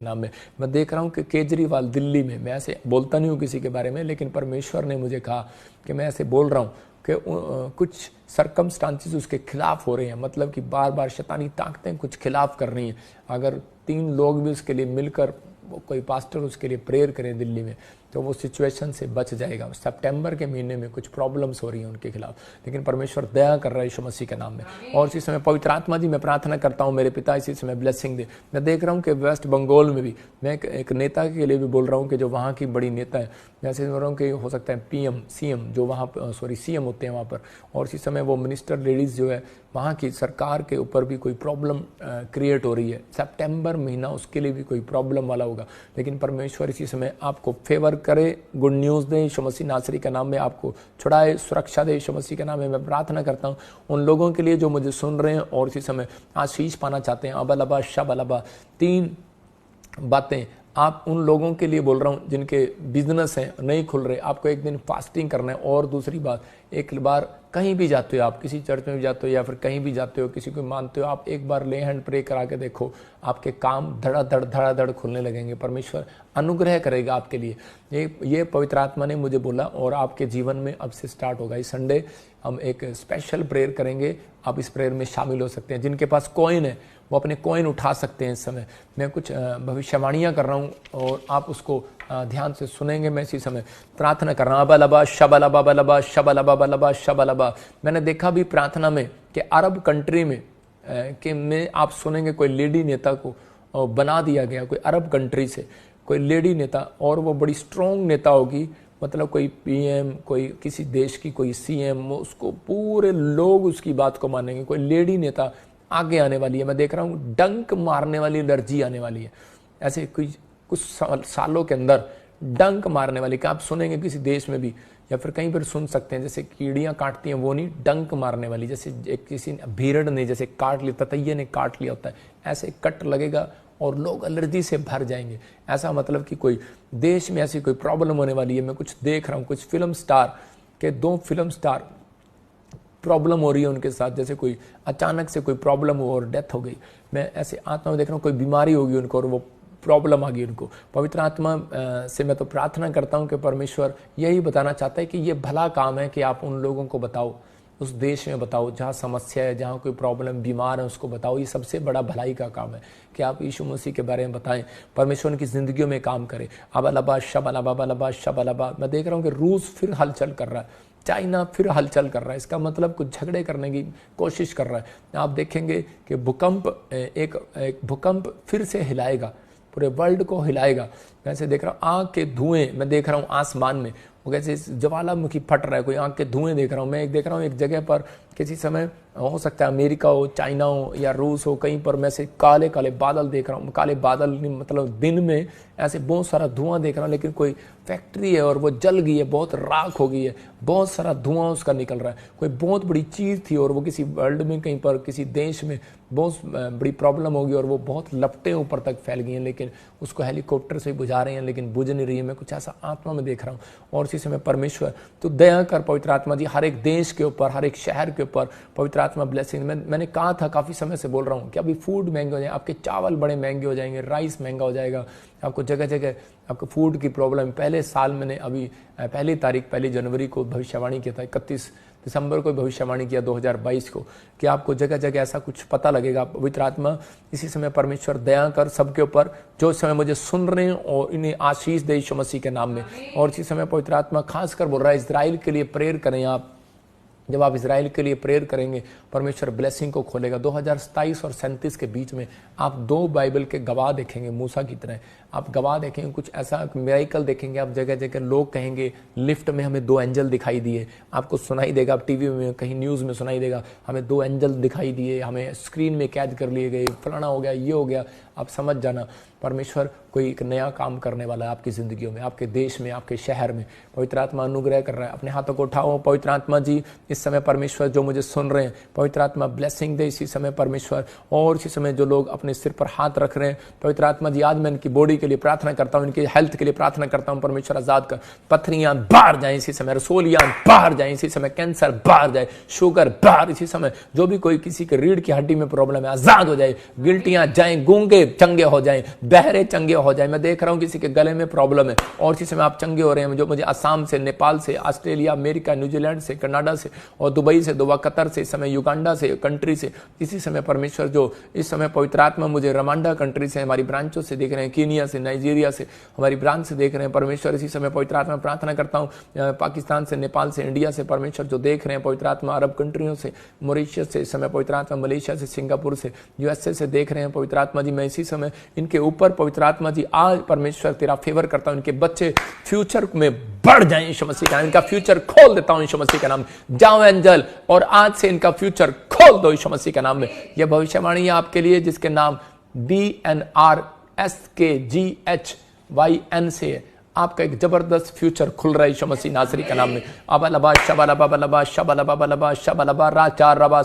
नाम में मैं देख रहा हूँ कि केजरीवाल दिल्ली में, मैं ऐसे बोलता नहीं हूँ किसी के बारे में, लेकिन परमेश्वर ने मुझे कहा कि मैं ऐसे बोल रहा हूँ कि कुछ सरकमस्टांसिस उसके खिलाफ हो रहे हैं, मतलब कि बार बार शैतानी ताकतें कुछ खिलाफ कर रही हैं। अगर 3 लोग भी उसके लिए मिलकर कोई पास्टर उसके लिए प्रेयर करें दिल्ली में, तो वो सिचुएशन से बच जाएगा। सितंबर के महीने में कुछ प्रॉब्लम्स हो रही हैं उनके खिलाफ, लेकिन परमेश्वर दया कर रहा है यीशु मसीह के नाम में। और इसी समय पवित्र आत्मा जी मैं प्रार्थना करता हूँ मेरे पिता इसी समय ब्लेसिंग दे। मैं देख रहा हूँ कि वेस्ट बंगाल में भी मैं एक नेता के लिए भी बोल रहा हूँ कि जो वहाँ की बड़ी नेता है, मैं ऐसे बोल रहा हूँ कि हो सकता है पीएम सीएम जो वहाँ सीएम होते हैं वहाँ पर, और इसी समय वो मिनिस्टर लेडीज़ जो है वहाँ की सरकार के ऊपर भी कोई प्रॉब्लम क्रिएट हो रही है। सितंबर महीना उसके लिए भी कोई प्रॉब्लम वाला होगा, लेकिन परमेश्वर इसी समय आपको फेवर करे, गुड न्यूज़ दे यीशु मसीह नासरी का नाम में, आपको छुड़ाए, सुरक्षा दे यीशु मसीह के नाम में। मैं प्रार्थना करता हूँ उन लोगों के लिए जो मुझे सुन रहे हैं और इसी समय आशीष पाना चाहते हैं। अबलबा शबलबा 3 बातें आप उन लोगों के लिए बोल रहा हूँ जिनके बिजनेस हैं नहीं खुल रहे, आपको एक दिन फास्टिंग करना है। और दूसरी बात, एक बार कहीं भी जाते हो, आप किसी चर्च में भी जाते हो या फिर कहीं भी जाते हो, किसी को मानते हो, आप एक बार ले हैंड प्रे करा के देखो, आपके काम धड़ाधड़ खुलने लगेंगे। परमेश्वर अनुग्रह करेगा आपके लिए। ये पवित्र आत्मा ने मुझे बोला और आपके जीवन में अब से स्टार्ट होगा। इस संडे हम एक स्पेशल प्रेयर करेंगे, आप इस प्रेयर में शामिल हो सकते हैं। जिनके पास कॉइन है वो अपने कॉइन उठा सकते हैं। इस समय मैं कुछ भविष्यवाणियाँ कर रहा हूँ और आप उसको ध्यान से सुनेंगे। मैं इसी समय प्रार्थना कर रहा हूँ। अबलबा शबलबा बलबा शबलबा बलबा शबलबा। मैंने देखा भी प्रार्थना में कि अरब कंट्री में कि में आप सुनेंगे कोई लेडी नेता को बना दिया गया, कोई अरब कंट्री से कोई लेडी नेता, और वो बड़ी स्ट्रॉन्ग नेता होगी, मतलब कोई पीएम, कोई किसी देश की कोई सीएम, उसको पूरे लोग उसकी बात को मानेंगे। कोई लेडी नेता आगे आने वाली है। मैं देख रहा हूँ डंक मारने वाली एनर्जी आने वाली है, ऐसे कुछ सालों के अंदर डंक मारने वाली, कि आप सुनेंगे किसी देश में भी या फिर कहीं पर सुन सकते हैं, जैसे कीड़ियाँ काटती हैं वो नहीं, डंक मारने वाली, जैसे एक किसी भीड़ ने जैसे काट लिया, ततैये ने काट लिया होता है, ऐसे कट लगेगा और लोग एलर्जी से भर जाएंगे। ऐसा मतलब कि कोई देश में ऐसी कोई प्रॉब्लम होने वाली है। मैं कुछ देख रहा हूँ, कुछ फिल्म स्टार के 2 फिल्म स्टार प्रॉब्लम हो रही है उनके साथ, जैसे कोई अचानक से कोई प्रॉब्लम हो और डेथ हो गई। मैं ऐसे आत्मा में देख रहा हूँ कोई बीमारी होगी उनको और वो प्रॉब्लम आ गई उनको। पवित्र आत्मा से मैं तो प्रार्थना करता हूँ कि परमेश्वर यही बताना चाहता है कि ये भला काम है कि आप उन लोगों को बताओ, उस देश में बताओ जहाँ समस्या है, जहाँ कोई प्रॉब्लम, बीमार है, उसको बताओ। ये सबसे बड़ा भलाई का काम है कि आप यीशु मसीह के बारे में बताएं, परमेश्वर उनकी ज़िंदगियों में काम करे। अबलबा शबलबा बलबा शबलबा। मैं देख रहा हूँ कि रूस फिर हलचल कर रहा है, चाइना फिर हलचल कर रहा है। इसका मतलब कुछ झगड़े करने की कोशिश कर रहा है। आप देखेंगे कि भूकंप एक भूकंप फिर से हिलाएगा, पूरे वर्ल्ड को हिलाएगा। वैसे देख रहा हूँ आग के धुएं, मैं देख रहा हूँ आसमान में वो कैसे ज्वालामुखी फट रहा है, कोई आग के धुएं देख रहा हूँ। मैं देख रहा हूँ एक जगह पर किसी समय हो सकता है अमेरिका हो, चाइना हो या रूस हो, कहीं पर मैं से काले काले बादल देख रहा हूँ। काले बादल नहीं, मतलब दिन में ऐसे बहुत सारा धुआं देख रहा हूँ, लेकिन कोई फैक्ट्री है और वो जल गई है, बहुत राख हो गई है, बहुत सारा धुआं उसका निकल रहा है। कोई बहुत बड़ी चीज़ थी और वो किसी वर्ल्ड में कहीं पर किसी देश में बहुत बड़ी प्रॉब्लम होगी और वो बहुत लपटें ऊपर तक फैल गई हैं, लेकिन उसको हेलीकॉप्टर से बुझा रहे हैं, लेकिन बुझ नहीं रही है। मैं कुछ ऐसा आत्मा में देख रहा हूँ। और इसी समय परमेश्वर तो दया कर पवित्र आत्मा जी, हर एक देश के ऊपर, हर एक शहर के ऊपर पवित्र आत्मा ब्लेसिंग। मैंने कहा था, काफ़ी समय से बोल रहा हूँ कि अभी फूड महंगे हो जाए, आपके चावल बड़े महंगे हो जाएंगे, राइस महंगा हो जाएगा, आपको जगह जगह आपको फूड की प्रॉब्लम। पहले साल मैंने अभी 1 जनवरी को भविष्यवाणी किया था, 31 दिसंबर को भविष्यवाणी किया 2022 को, कि आपको जगह जगह ऐसा कुछ पता लगेगा। पवित्र आत्मा इसी समय परमेश्वर दया कर सबके ऊपर जो इस समय मुझे सुन रहे हैं और इन्हें आशीष दे यीशु मसीह के नाम में। और इसी समय पवित्र आत्मा खासकर बोल रहा है इजराइल के लिए प्रेयर करें आप। जब आप इजराइल के लिए प्रेयर करेंगे परमेश्वर ब्लेसिंग को खोलेगा। 2027 और 37 के बीच में आप 2 बाइबल के गवाह देखेंगे, मूसा की तरह आप गवाह देखेंगे, कुछ ऐसा मिरेकल देखेंगे। आप जगह जगह लोग कहेंगे लिफ्ट में हमें 2 एंजल दिखाई दिए, आपको सुनाई देगा, आप टीवी में कहीं न्यूज़ में सुनाई देगा हमें 2 एंजल दिखाई दिए, हमें स्क्रीन में कैद कर लिए गए, फलाना हो गया, ये हो गया। आप समझ जाना परमेश्वर कोई एक नया काम करने वाला है आपकी ज़िंदगियों में, आपके देश में, आपके शहर में। पवित्र आत्मा अनुग्रह कर रहा है। अपने हाथों को उठाओ। पवित्र आत्मा जी इस इस समय परमेश्वर जो मुझे सुन रहे हैं, पवित्र आत्मा ब्लेसिंग दे इसी समय परमेश्वर। और इसी समय जो लोग अपने सिर पर हाथ रख रहे हैं, पवित्र आत्मा जी आज मैं इनकी बॉडी के लिए प्रार्थना करता हूँ, इनकी हेल्थ के लिए प्रार्थना करता हूँ परमेश्वर, आजाद कर। पथरियां बाहर जाए इसी समय, रसोलियां बाहर जाए इसी समय, कैंसर बाहर जाए, शुगर बाहर इसी समय, जो भी कोई किसी के रीढ़ की हड्डी में प्रॉब्लम है आजाद हो जाए, गिल्टियां जाए, गूंगे चंगे हो जाए, बहरे चंगे हो जाए। मैं देख रहा हूं किसी के गले में प्रॉब्लम है और इसी समय आप चंगे हो रहे हैं, जो मुझे असम से, नेपाल से, ऑस्ट्रेलिया, अमेरिका, न्यूजीलैंड से, कनाडा से और दुबई से, दुबई, कतर से, इस समय युगांडा से, कंट्री से इसी समय परमेश्वर जो इस समय पवित्र आत्मा मुझे रमांडा कंट्री से, हमारी ब्रांचों से देख रहे हैं, कीनिया से, नाइजीरिया से हमारी ब्रांच से देख रहे हैं परमेश्वर, इसी समय पवित्र आत्मा प्रार्थना करता हूं पाकिस्तान से, नेपाल से, इंडिया से परमेश्वर जो देख रहे हैं पवित्र आत्मा, अरब कंट्रियों से, मॉरिशस से, इस समय पवित्र आत्मा मलेशिया से, सिंगापुर से, यूएसए से देख रहे हैं पवित्र आत्मा जी। मैं इसी समय इनके ऊपर पवित्र आत्मा जी आज परमेश्वर तेरा फेवर करता हूं, इनके बच्चे फ्यूचर में बढ़ जाएं यीशु मसीह का नाम, इनका फ्यूचर खोल देता हूं यीशु मसीह का नाम। जाओ एंजल और आज से इनका फ्यूचर खोल दो यीशु मसीह का नाम में। यह भविष्यवाणी है आपके लिए जिसके नाम BNRSKGHYN से आपका एक जबरदस्त फ्यूचर खुल रहा है यीशु मसीह नासरी का नाम में। अबा लबा शबा लबा लबा शबा लबा लबा शबा लबा रा चार रबा